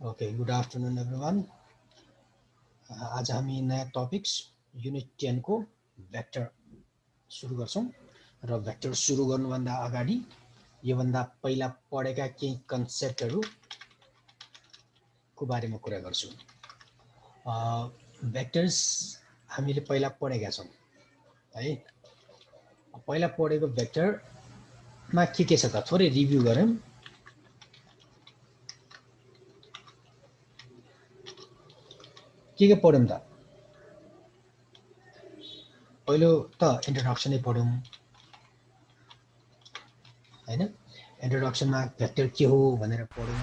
Okay, good afternoon everyone. आज हामी नयाँ टपिक्स युनिट 10 को भेक्टर सुरु गर्छौं र भेक्टर सुरु गर्नुभन्दा अगाडि योभन्दा पहिला पढेका केही कन्सेप्टहरु को बारेमा कुरा गर्छु। भेक्टर्स हामीले पहिला पढेका छौं है। पहिला पढेको भेक्टरमा के छ त थोरै रिभ्यु गरौँ। के पढौँ त? पहिलो त इन्ट्रोडक्सनै पढौँ हैन। इन्ट्रोडक्सनमा भेक्टर के हो भनेर पढौँ,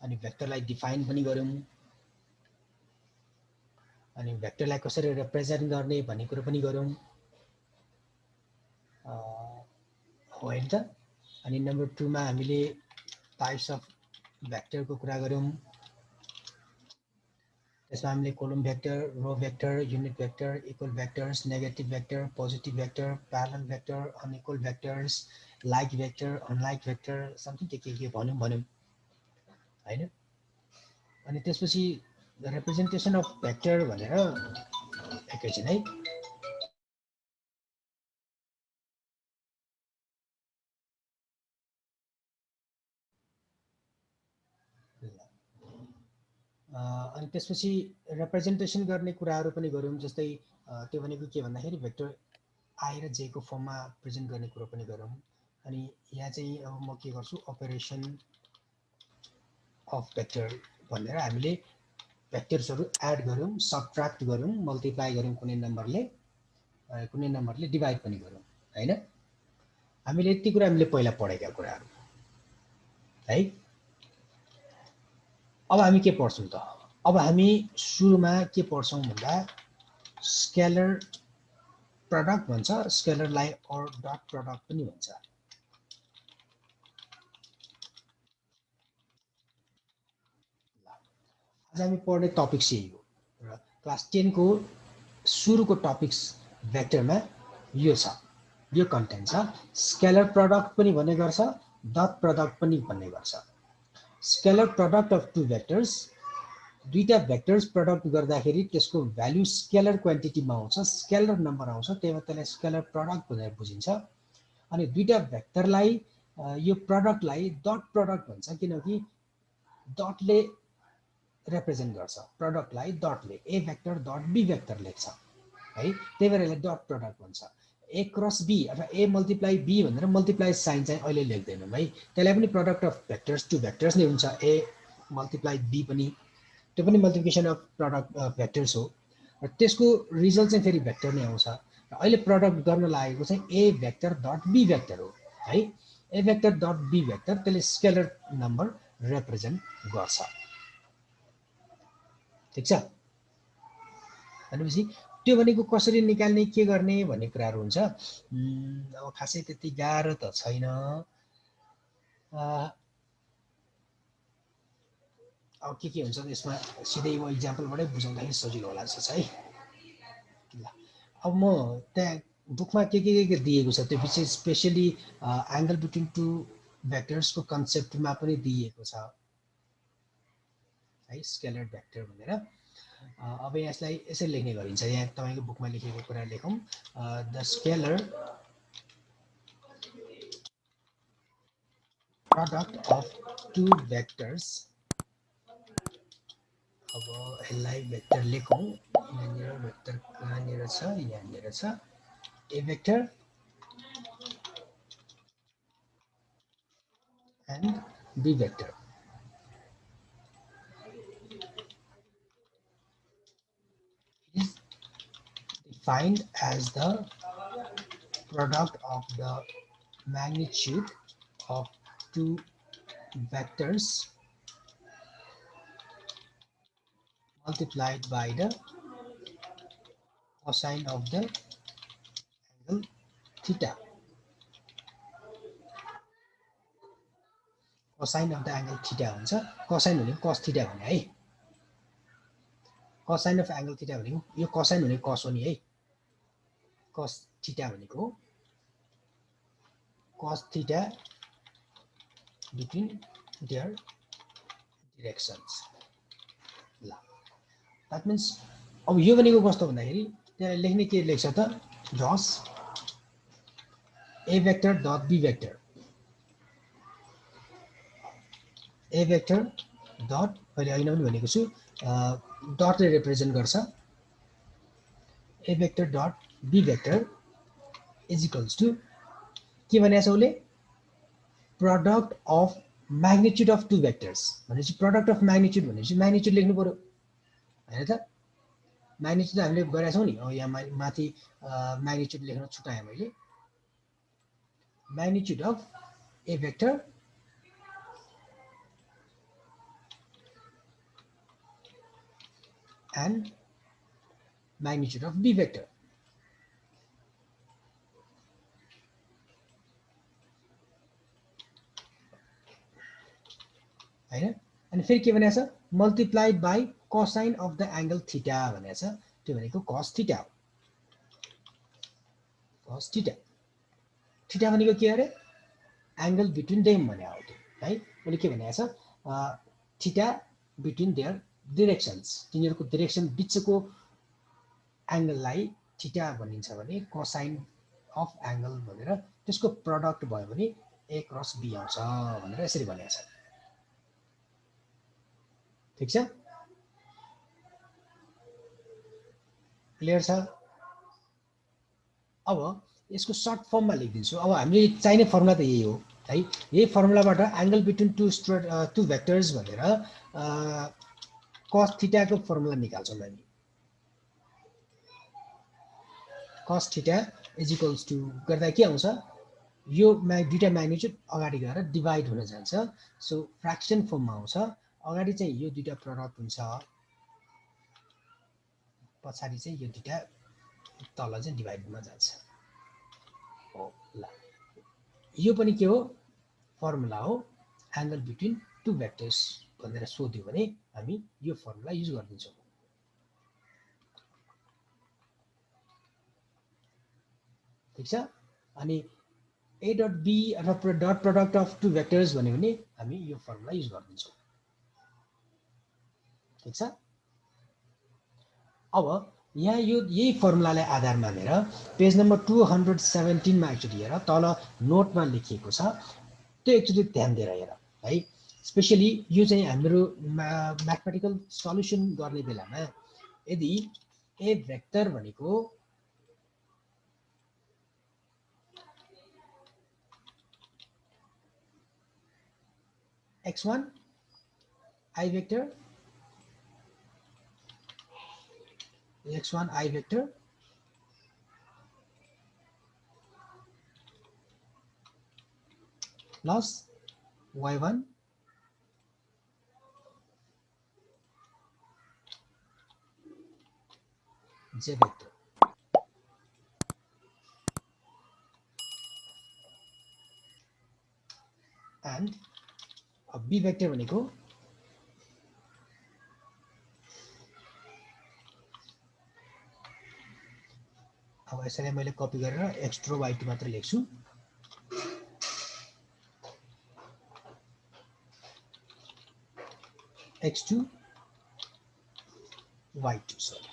अनि भेक्टरलाई डिफाइन पनि गरौँ, अनि भेक्टरलाई कसरी रिप्रेजेन्ट गर्ने भन्ने कुरा पनि गरौँ हो हैन त। अनि नम्बर 2 मा हामीले टाइप्स अफ भेक्टरको कुरा गरौँ। त्यसमा हामीले column vector, row vector, unit vector, equal vectors, negative vector, positive vector, parallel vector, unequal vectors, like vector, unlike vector, something के भन्यौं हैन। अनि त्यसपछि रिप्रेजेन्टेसन अफ भेक्टर भनेर एकैछिन है। अनि त्यसपछि रिप्रेजेन्टेसन गर्ने कुराहरू पनि गरौँ। जस्तै त्यो भनेको के भन्दाखेरि भेक्टर आई र जे को फर्ममा प्रेजेन्ट गर्ने कुरो पनि गरौँ। अनि यहाँ चाहिँ अब म के गर्छु, अपरेसन अफ भेक्टर भनेर हामीले भेक्टर्सहरू एड गरौँ, सबट्र्याक्ट गरौँ, मल्टिप्लाई गरौँ कुनै नम्बरले डिभाइड पनि गरौँ हैन। हामीले यति कुरा हामीले पहिला पढेका कुराहरू है। अब हामी के पढ्छौं त? अब हामी सुरुमा के पढ्छौं भन्दा स्केलर प्रोडक्ट भन्छ, स्केलरलाई अर डट प्रोडक्ट पनि भन्छ। आज हामी पढ्ने टपिक्स यही हो र क्लास 10 को सुरुको टपिक्स भेक्टरमा यो छ, यो कन्टेन्ट छ। स्केलर प्रोडक्ट पनि भन्ने गर्छ, डट प्रोडक्ट पनि भन्ने गर्छ। Scalar product of two vectors, दुईटा भेक्टर्स प्रोडक्ट गर्दाखेरि त्यसको भ्यालु स्केलर क्वान्टिटीमा आउँछ, स्केलर नम्बर आउँछ, त्यही भएर त्यसलाई स्केलर प्रोडक्ट भनेर बुझिन्छ। अनि दुईटा भेक्टरलाई यो प्रोडक्टलाई डट प्रोडक्ट भन्छ, किनकि डटले रिप्रेजेन्ट गर्छ प्रोडक्टलाई, डटले A vector dot B vector लेख्छ है, त्यही भएर यसलाई डट प्रोडक्ट भन्छ। ए क्रस बी अथवा ए मल्टिप्लाई बी भनेर मल्टिप्लाई साइन चाहिँ अहिले लेख्दैनौँ है, त्यसलाई पनि product of vectors to vectors नै हुन्छ। ए मल्टिप्लाई बी पनि त्यो पनि मल्टिप्लिकेसन अफ प्रोडक्ट भेक्टर्स हो र त्यसको रिजल्ट चाहिँ फेरि भेक्टर नै आउँछ। र अहिले प्रोडक्ट गर्न लागेको चाहिँ ए भेक्टर डट बी भेक्टर हो है। ए भेक्टर डट बी भेक्टर त्यसले स्केलर नम्बर रिप्रेजेन्ट गर्छ, ठिक छ। भनेपछि त्यो भनेको कसरी निकाल्ने, के गर्ने भन्ने कुराहरू हुन्छ। अब खासै त्यति गाह्रो त छैन। अब के हुन्छ यसमा सिधै म इक्जाम्पलबाटै बुझाउँदाखेरि सजिलो होला जस्तो छ है। ल अब म त्यहाँ बुकमा के दिएको छ त्यो विशेष स्पेसली एङ्गल बिट्विन टु भेक्टर्सको कन्सेप्टमा पनि दिएको छ है, स्केलर भेक्टर भनेर। अब यसलाई यसरी लेख्ने गरिन्छ, यहाँ तपाईँको बुकमा लेखेको कुरा लेखौँ। The scalar product of two vectors. अब यसलाई भेक्टर लेखौँ, यहाँनिर भेक्टर कहाँनिर छ, यहाँनिर छ। ए vector and B vector is defined as the product of the magnitude of two vectors multiplied by the cosine of the angle theta. Cosine of the angle theta हुन्छ, cosine भनेको cos theta भने है। cosine of angle theta भनेको यो cosine भनेको cos हो नि है, cos theta भनेको cos theta between there directions ल द्याट मिन्स अब यो भनेको कस्तो भन्दाखेरि त्यसलाई लेख्ने के लेख्छ त does A vector dot B vector A vector dot मैले अहिले पनि भनेको छु डटले रिप्रेजेन्ट गर्छ A vector dot B vector is equals to के भनेको छ उसले product of magnitude of two vectors भनेपछि प्रोडक्ट अफ म्याग्निट्युड भनेपछि म्याग्निट्युड लेख्नु पर्यो हैन त म्याग्निट्युड हामीले गरेका छौं नि यहाँ माथि म्याग्निट्युड लेख्न छुटाएँ मैले magnitude of A vector and magnitude of b vector हैन अनि फेरि के भनेको छ multiplied by cosine of the angle theta भनेको छ त्यो भनेको cos थीटा हो cos थीटा थीटा भनेको के अरे एंगल बिट्विन देम भने हो त्यो है मैले के भनेको छ थीटा बिट्विन देयर डिरेक्सन्स तिनीहरुको डिरेक्सन बीचको एंगललाई थीटा भनिन्छ भने कोसाइन अफ एंगल भनेर त्यसको प्रोडक्ट भयो भने a क्रस b आउँछ भनेर यसरी भनेको छ ठीक छ क्लियर छ अब यसको सर्ट फर्ममा लेखिदिन्छु अब हामीले चाहिने फर्मुला त यही हो है यही फर्मुलाबाट एंगल बिट्विन टु भेक्टर्स भनेर cos थीटा को फर्मुला निकाल्छौं हामी cos theta is equals to गर्दा के आउँछ यो दुईटा म्याग्निट्युड अगाडि गएर डिवाइड हुन जान्छ सो फ्र्याक्सन फर्ममा आउँछ अगाडि चाहिँ यो दुईटा प्रोडक्ट हुन्छ पछाडी चाहिँ यो दुईटा तल चाहिँ डिवाइड हुन जान्छ हो ल यो पनि के हो फर्मुला हो एंगल बिट्विन टु भेक्टर्स भनेर सोध्यो भने हामी यो फर्मुला युज गर्दिन्छौं ठीक छ अनि a डट b अथवा dot product of two vectors भन्यो भने हामी यो फर्मुला युज गर्दिन्छौं ठीक छ अब यहाँ यो यही फर्मुलालाई आधार मानेर पेज नम्बर 217 मा एक्चुअली हेर तल नोटमा लेखिएको छ त्यो एक्चुअली ध्यान दिएर हेर है स्पेशली यो चाहिँ हाम्रो म्याथमेटिकल सल्युसन गर्ने बेलामा यदि ए भेक्टर भनेको x1 I vector x1 I vector plus y1 j vector and b vector भनेको अब यसलाई मैले कपी गरेर x2 र y2 मात्र लेख्छु x2 y2 सरी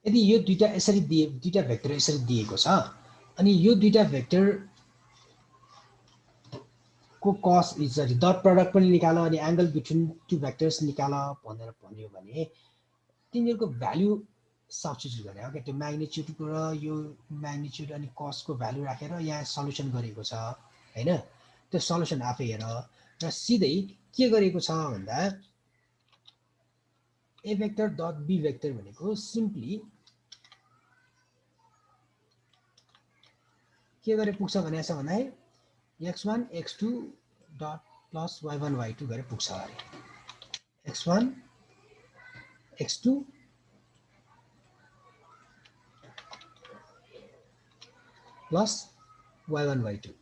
यदि यो दुईटा यसरी दुईटा भेक्टर यसरी दिएको छ अनि यो दुईटा भेक्टर को cos सरी डट प्रोडक्ट पनि निकाल अनि एंगल बिट्विन टु भेक्टर्स निकाल भनेर भन्यो भने तिनीहरुको भ्यालु सब्स्टिट्युट गरे हो के त्यो म्याग्निट्युडको र यो म्याग्निट्युड अनि cos को भ्यालु राखेर यहाँ सल्युसन गरेको छ हैन त्यो सल्युसन आफै हेर र सिधै के गरेको छ भन्दा a vector dot b vector भनेको सिम्पली के गरे पुग्छ भनेको छ भन्दा x1 x2 dot plus y1 y2 गरे पुग्छ अरे x1 x2 plus y1 y2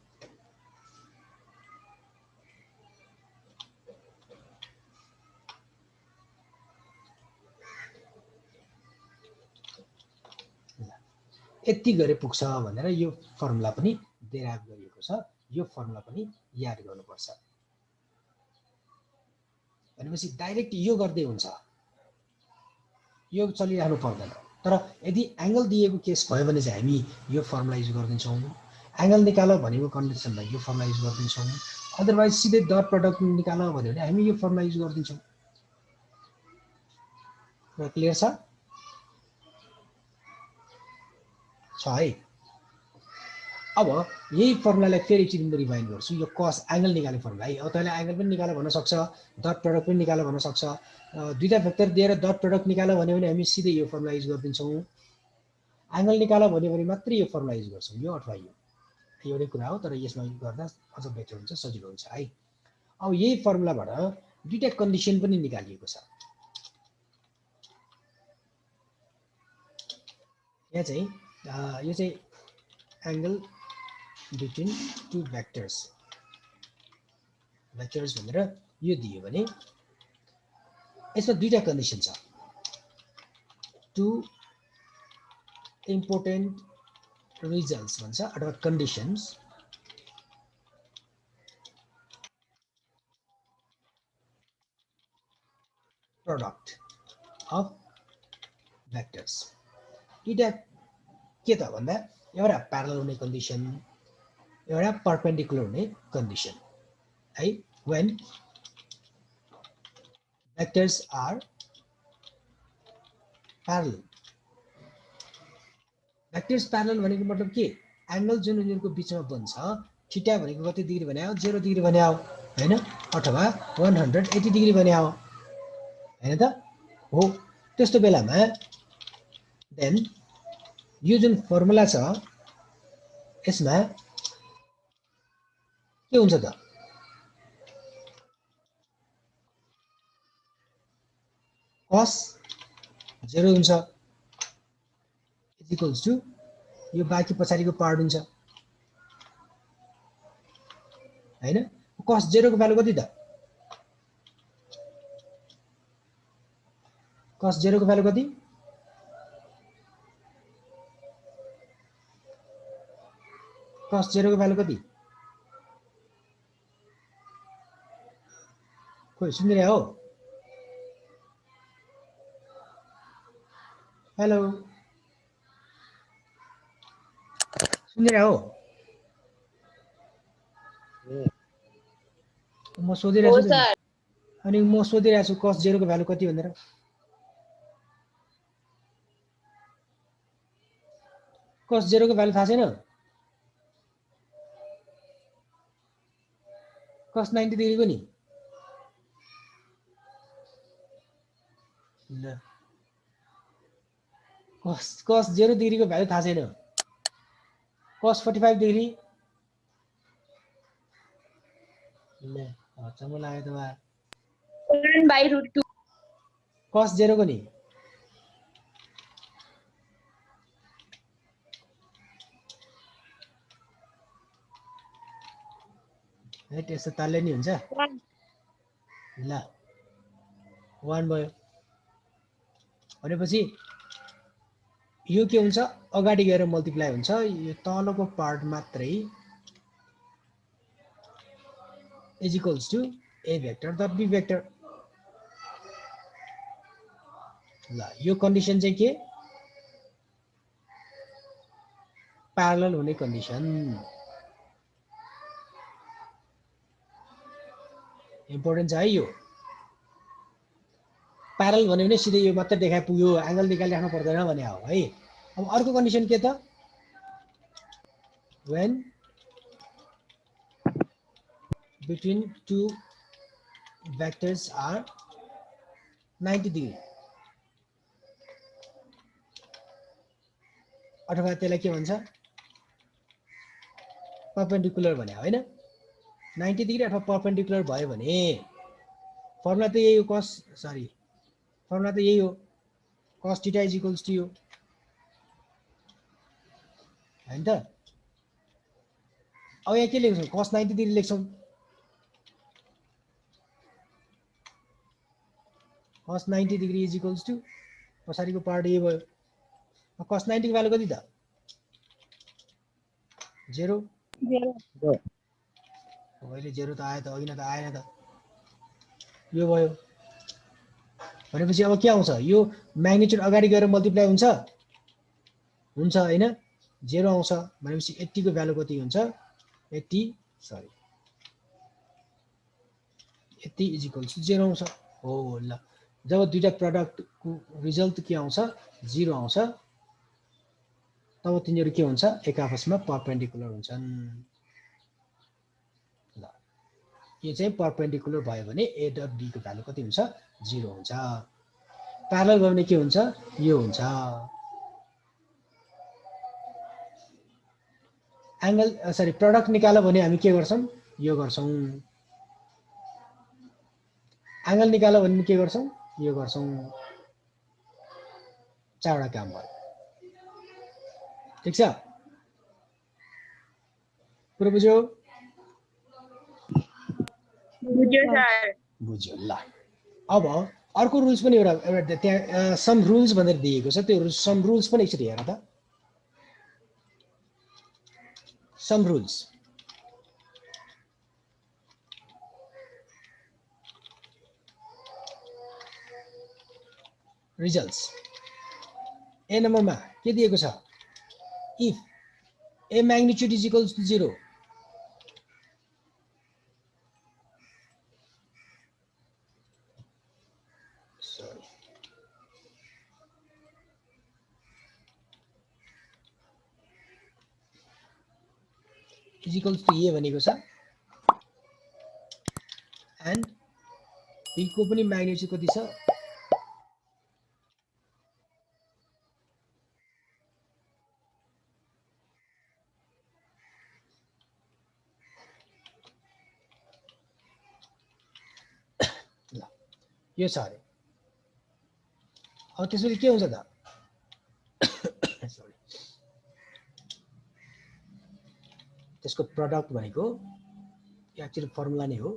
यति गरे पुग्छ भनेर यो फर्मुला पनि डेराइभ गरिएको छ यो फर्मुला पनि याद गर्नुपर्छ भनेपछि डाइरेक्ट यो गर्दै हुन्छ यो चलिरहनु पर्दैन तर यदि एंगल दिएको केस भयो भने चाहिँ हामी यो फर्मुला युज गर्दिन्छौँ एंगल निकाल भनेको कन्डिसनमा यो फर्मुला युज गर्दिन्छौँ अदरवाइज सिधै डट प्रोडक्ट निकाल भन्यो भने हामी यो फर्मुला युज गर्दिन्छौँ र क्लियर छ है अब यही फर्मुलालाई फेरि एकचोटि म रिभाइन्ड गर्छु यो कस एंगल निकाल्ने फर्मुला है अब तपाईले एंगल पनि निकाल भन्न सक्छ डट प्रोडक्ट पनि निकाल भन्न सक्छ दुईटा भेक्टर दिएर डट प्रोडक्ट निकाल भन्यो भने हामी सिधै यो फर्मुला युज गर्दिन्छौँ एंगल निकाल भन्यो भने मात्रै यो फर्मुला युज गर्छौँ यो अथवा यो एउटै कुरा हो तर यसमा गर्दा अझ बेटर हुन्छ सजिलो हुन्छ है अब यही फर्मुलाबाट दुईटा कन्डिसन पनि निकालिएको छ यहाँ चाहिँ यो चाहिँ एंगल बिट्विन टु भेक्टर्स भनेर यो दियो भने यसमा दुईटा कन्डिसन छ टु इम्पोर्टेन्ट रिजल्ट्स भन्छ अथवा कन्डिसन्स प्रोडक्ट अफ भेक्टर्स दुईटा के त भन्दा एउटा प्यारलल हुने कन्डिसन एउटा परपेन्डिकुलर हुने कन्डिसन है when vectors are parallel vectors parallel भनेको मतलब के एंगल जुन उनीहरुको बीचमा बन्छ थीटा भनेको कति डिग्री भन्यायो 0 डिग्री भन्यायो हैन अथवा 180 डिग्री भन्यायो हैन त हो त्यस्तो बेलामा देन यो जुन फर्मुला छ यसमा के हुन्छ त cos 0 हुन्छ इक्वल्स टु यो बाँकी पछाडीको पार्ट हुन्छ हैन cos 0 को भ्यालु कति त cos 0 को भ्यालु कति cos 0 को भ्यालु कति खोइ सुनिरहेको हो हेलो सुनिरहेको हो म सोधिरहेको छु अनि म सोधिरहेको छु cos 0 को भ्यालु कति भनेर cos 0 को भ्यालु थाहा छैन cos 90 डिग्री को नि ल cos 0 डिग्री को भ्यालु थाहा छैन cos 45 डिग्री ल अचम्म लाग्यो त बा 1/√2 cos 0 को नि है त्यसो तालले नि हुन्छ ल 1 भयो भनेपछि यो के हुन्छ अगाडि गएर मल्टिप्लाई हुन्छ यो तलको पार्ट मात्रै is equals to a vector dot b vector ल यो कन्डिसन चाहिँ के प्यारलल हुने कन्डिसन इम्पोर्टेन्ट छ है यो प्यारल भन्यो भने सिधै यो मात्र देखाइ पुग्यो एंगल निकालिराख्नु पर्दैन भने हो है अब अर्को कन्डिसन के त when between two vectors are 90 degree अथवा त्यसलाई के भन्छ परपेन्डिकुलर भने हैन 90 डिग्री अथवा परपेन्डिकुलर भयो भने फर्मुला त यही हो फर्मुला त यही हो cos theta is equals to यो हैन त अब यहाँ के लेख्छौं cos 90 डिग्री लेख्छौं cos 90 degree is equals to पछाडीको पार्ट यही भयो cos 90 को भ्यालु कति त 0 0. अहिले 0 त आयो त, अघि न त आएन त। यो भयो भनेपछि अब के आउँछ, यो म्याग्निट्युड अगाडि गएर मल्टिप्लाई हुन्छ हैन, 0 आउँछ भनेपछि 80 को भ्यालु कति हुन्छ, 80 इज 0 आउँछ। हो ल, जब दुईटा प्रडक्टको रिजल्ट के आउँछ, 0 आउँछ, तब तिनीहरू के हुन्छ, एक आपसमा परपेन्डिकुलर हुन्छन्। ल यो चाहिँ परपेन्डिकुलर भयो भने a डट b को भ्यालु कति हुन्छ, 0 हुन्छ। प्यारलल भयो भने के हुन्छ, यो हुन्छ। एंगल सरी प्रोडक्ट निकाल्यो भने हामी के गर्छौं, यो गर्छौं। एंगल निकाल्यो भने के गर्छौं, यो गर्छौं। चारवटा काम भयो, ठीक छ। पुरो बुझ्यो? बुझ्यो सर। बुझ्यो। ल अब अर्को रुल्स पनि एउटा त्यहाँ सम रुल्स भनेर दिएको छ, त्यो सम रुल्स पनि एकचोटि हेर त। सम रुल्स रिजल्ट्स ए नम्बरमा के दिएको छ, if A magnitude is equals to 0 is equals to A भनेको छ, एन्ड बी को पनि म्याग्निट्युड कति छ, ल यो छ अरे। अब त्यसपछि के हुन्छ त, त्यसको प्रोडक्ट भनेको एक्चुअली फर्मुला नै हो,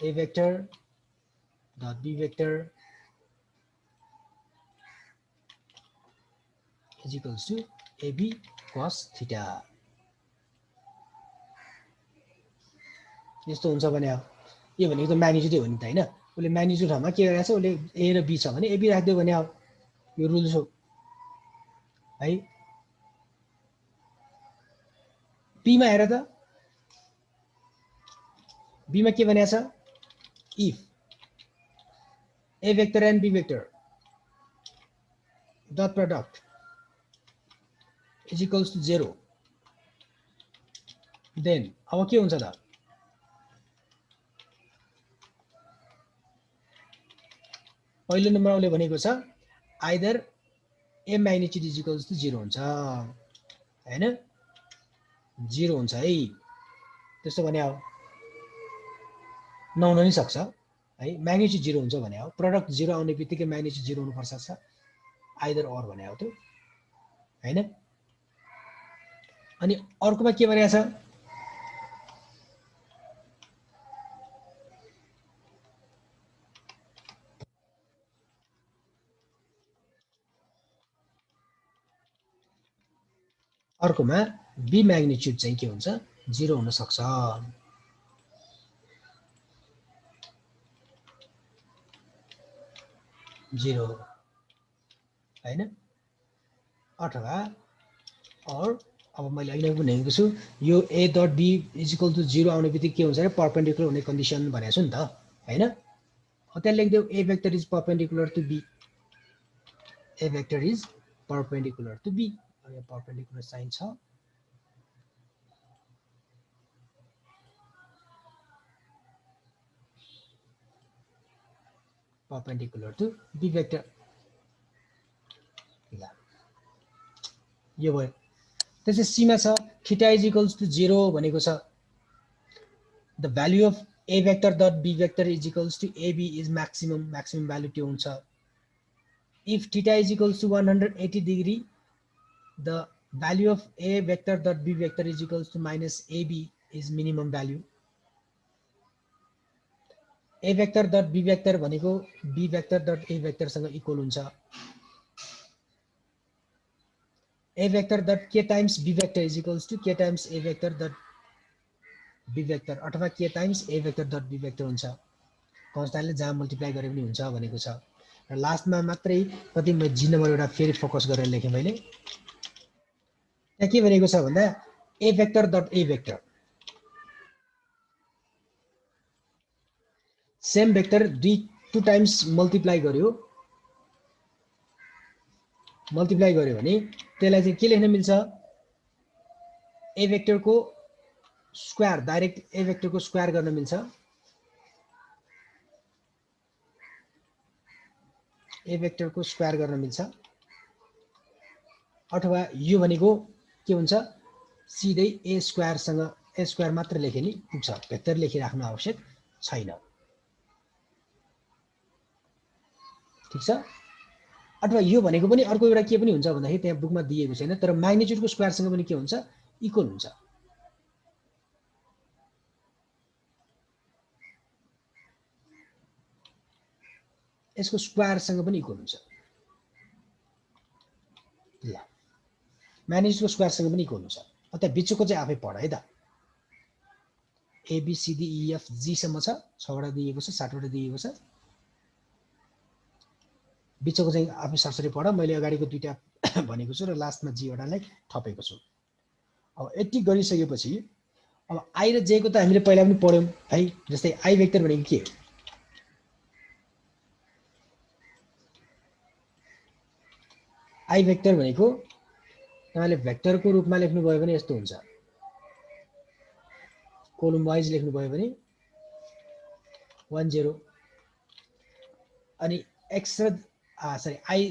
A vector dot B vector is equals to AB cos theta. यस्तो हुन्छ भने यो भनेको त म्याग्निट्युडै हो नि त हैन, उसले म्याग्निट्युड ठाउँमा के गरेछ, उसले ए र बी छ भने एबी राख्दियो भने यो रुल्स हो है। बीमा हेर त, बीमा के भनेको छ, if A vector and B vector dot product is equals to 0 then अब के हुन्छ त, पहिलो नम्बर उसले भनेको छ either A magnitude is equals to 0 हुन्छ हैन, 0 हुन्छ है। त्यस्तो भने नहुन नि सक्छ है, म्याग्निट्युड 0 हुन्छ भने प्रोडक्ट 0 आउने बित्तिकै म्याग्निट्युड 0 हुनुपर्छ छ, आइदर अर भने त्यो हैन। अनि अर्कोमा के भनेको छ, अर्कोमा बी म्याग्निट्युड चाहिँ के हुन्छ, 0 हुन सक्छ। जीरो हैन, अथवा और अब मैले अहिले पनि भनेको छु, यो A dot B is equal to 0 आउने बित्तिकै के हुन्छ अरे, परपेन्डिकुलर हुने कन्डिसन भनेको छु नि त हैन। त्यहाँ लेख्दियो A vector is perpendicular to B, A vector is perpendicular to B, यो परपेन्डिकुलर साइन छ। परपेन्डिकुलर टु बी भेक्टर, ल यो भयो। त्यसै सीमा छ थीटा इज इक्वल्स टु 0 भनेको छ, the value of A vector dot B vector is equals to AB is maximum, maximum value त्यो हुन्छ। If theta is equals to 180 degree the value of A vector dot B vector is equals to minus AB is minimum value. A vector dot B vector भनेको B vector dot A भेक्टरसँग equal हुन्छ। a vector dot k times b vector is equals to k times a vector dot b vector अथवा k times a vector dot b vector हुन्छ कन्स्ट्यान्टले जहाँ multiply गरे पनि हुन्छ भनेको छ र लास्टमा मात्रै कति म जी नम्बर एउटा फेरि फोकस गरेर लेखेँ मैले त्यहाँ के भनेको छ भन्दा a vector dot a vector same vector two times multiply गर्यो भने त्यसलाई चाहिँ के लेख्न मिल्छ ए भेक्टरको स्क्वायर डाइरेक्ट ए भेक्टरको स्क्वायर गर्न मिल्छ ए भेक्टरको स्क्वायर गर्न मिल्छ अथवा यो भनेको के हुन्छ सिधै ए स्क्वायर मात्र लेखे नि पुग्छ भेक्टर लेखिराख्नु आवश्यक छैन ठीक छ अथवा यो भनेको पनि अर्को एउटा के पनि हुन्छ भन्दाखेरि त्यहाँ बुकमा दिएको छैन तर म्याग्निट्युडको स्क्वायरसँग पनि के हुन्छ इक्वल हुन्छ यसको स्क्वायरसँग पनि इक्वल हुन्छ ल म्याग्निट्युडको स्क्वायरसँग पनि इक्वल हुन्छ त्यहाँ बिचको चाहिँ आफै पढ है त ABCDEFG सम्म छ 6 वटा दिएको छ 7 वटा दिएको छ बिचको चाहिँ आफै सरसरी पढ मैले अगाडिको दुईटा भनेको छु र लास्टमा जी वटालाई थपेको छु अब यति गरिसकेपछि अब आई र जे को त हामीले पहिला पनि पढ्यौं है जस्तै आई भेक्टर भनेको के हो आई भेक्टर भनेको तपाईले भेक्टरको रूपमा लेख्नु भयो भने यस्तो हुन्छ कोलम वाइज लेख्नु भयो भने 1 0 अनि x र सरी आई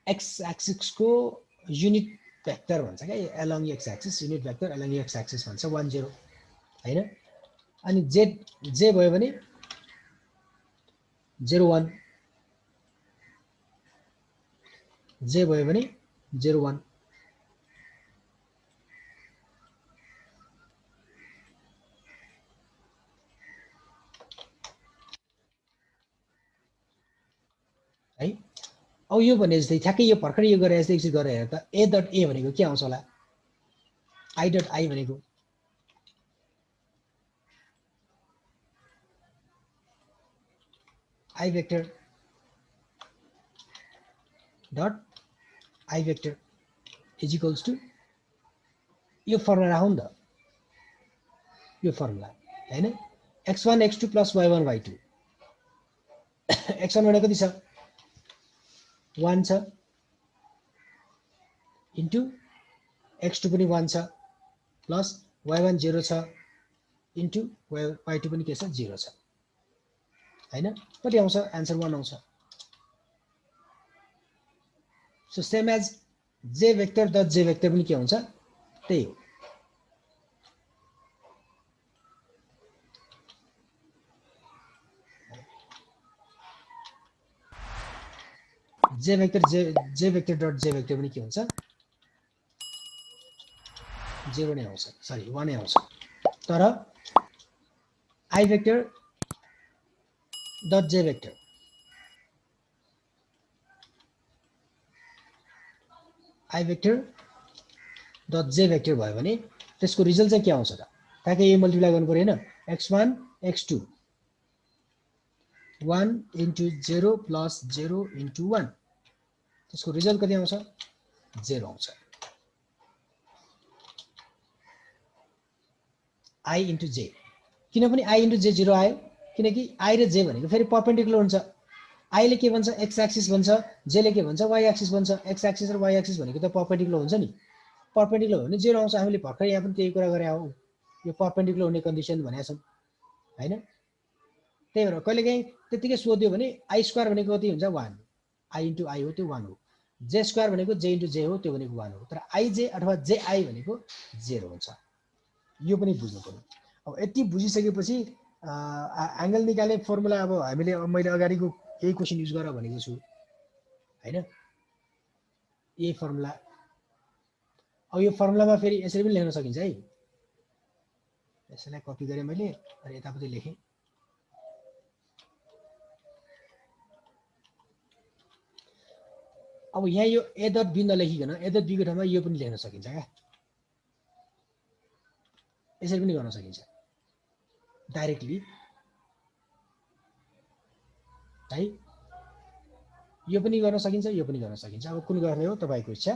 एक्स एक्सिस को युनिट भेक्टर भन्छ के along x axis unit vector along x axis भन्छ 1 0 हैन अनि जे भयो भने 0 1 जे भयो भने 0 1 है अब यो भने जस्तै ठ्याक्कै यो भर्खरै यो गरे जस्तै एकचोटि गरेर हेर त a डट a भनेको के आउँछ होला i डट i भनेको i vector dot i vector is equals to यो फर्मुला राखौँ नि त यो फर्मुला हैन x1 x2 y1 y2 x1 भनेको कति छ 1 छ इन्टु x2 पनि 1 छ प्लस y1 0 छ इन्टु y2 पनि के छ 0 छ हैन कति आउँछ आन्सर 1 आउँछ so same as j vector dot j vector पनि के हुन्छ त्यही हो j vector dot j vector पनि के हुन्छ 0 नै आउँछ सरी 1 नै आउँछ तर i vector dot j vector i vector dot j vector भयो भने त्यसको रिजल्ट चाहिँ के आउँछ त ताकि यो मल्टिप्लाई गर्नु पर्यो हैन x1 x2 1 into 0 plus 0 into 1 त्यसको रिजल्ट कति आउँछ 0 आउँछ i इन्टु j किन पनि i इन्टु j 0 आयो किनकि i र j भनेको फेरि परपेन्डिकुलर हुन्छ i ले के भन्छ x एक्सिस भन्छ j ले के भन्छ y एक्सिस भन्छ x एक्सिस र y एक्सिस भनेको त परपेन्डिकुलर हुन्छ नि परपेन्डिकुलर हो भने 0 आउँछ हामीले भर्खर यहाँ पनि त्यही कुरा गरे हौ यो परपेन्डिकुलर हुने कन्डिसन भनेका छौं हैन त्यही भएर कहिलेकाहीँ त्यतिकै सोध्यो भने i स्क्वायर भनेको कति हुन्छ 1 i इन्टु i हो त्यो 1 हो j स्क्वायर भनेको j इन्टु j हो त्यो भनेको 1 हो तर ij अथवा ji भनेको 0 हुन्छ यो पनि बुझ्नु पर्यो अब यति बुझिसकेपछि एंगल निकाल्ने फर्मुला अब हामीले मैले अगाडिको यही क्वेशन युज गर भनेको छु हैन यही फर्मुला अब यो फर्मुलामा फेरि यसरी पनि लेख्न सकिन्छ है यसलाई कपी गरे मैले र यतापट्टि लेखेँ अब यहाँ यो A dot be नलेखिकन A dot बीको ठाउँमा यो पनि लेख्न सकिन्छ क्या, यसरी पनि गर्न सकिन्छ डाइरेक्टली है। यो पनि गर्न सकिन्छ, यो पनि गर्न सकिन्छ। अब कुन गर्ने हो तपाईँको इच्छा।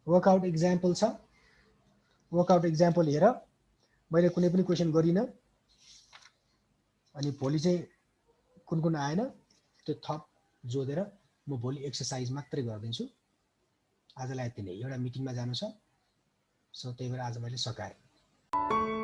वर्कआउट इक्जाम्पल छ, वर्कआउट इक्जाम्पल हेर मैले कुनै पनि क्वेसन गरिनँ, अनि भोलि चाहिँ कुन कुन आएन त्यो थप जोडेर म भोलि एक्सर्साइज मात्रै गरिदिन्छु। आजलाई यति नै, एउटा मिटिङमा जानु छ, सो त्यही भएर आज मैले सकाएँ।